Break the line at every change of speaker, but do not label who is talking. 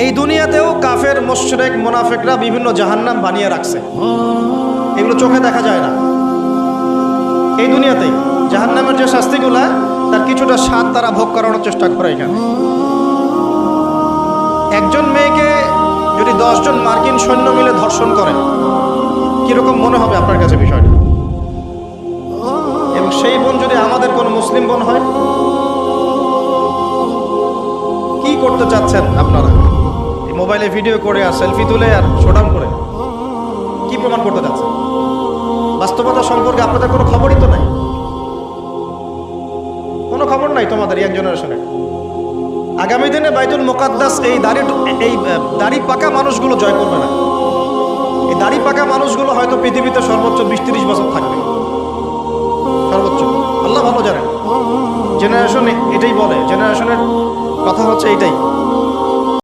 এই দুনিয়াতেও কাফের মুশরিক মুনাফিকরা বিভিন্ন জাহান্নাম বানিয়ে রাখছে, এগুলো চোখে দেখা যায় না। এই দুনিয়াতেই জাহান্নামের যে শাস্তিগুলা, তার কিছুটা স্বাদ তারা ভোগ করানোর চেষ্টা করে। এখানে একজন মেয়েকে যদি 10 জন মার্কিন সৈন্য মিলে ধর্ষণ করে, কিরকম মনে হবে আপনার কাছে বিষয়টা? এবং সেই বোন যদি আমাদের কোনো মুসলিম বোন হয়, কি করতে চাচ্ছেন আপনারা? এই মোবাইলে ভিডিও করে আর সেলফি তুলে আর শোডাউন করে কি প্রমাণ করতে চাচ্ছেন? বাস্তবতা সম্পর্কে আপনাদের কোনো খবরই তো নাই, কোনো খবর নাই তোমাদের ইয়াং জেনারেশনের। আগামী দিনে বাইতুল মুকাদ্দাস এই দাড়ি পাকা মানুষগুলো জয় করবে না। এই দাড়ি পাকা মানুষগুলো হয়তো পৃথিবীতে সর্বোচ্চ 20-30 বছর থাকবে, সর্বোচ্চ, আল্লাহ ভালো জানেন। জেনারেশন এটাই বলে, জেনারেশনের কথা হচ্ছে এইটাই।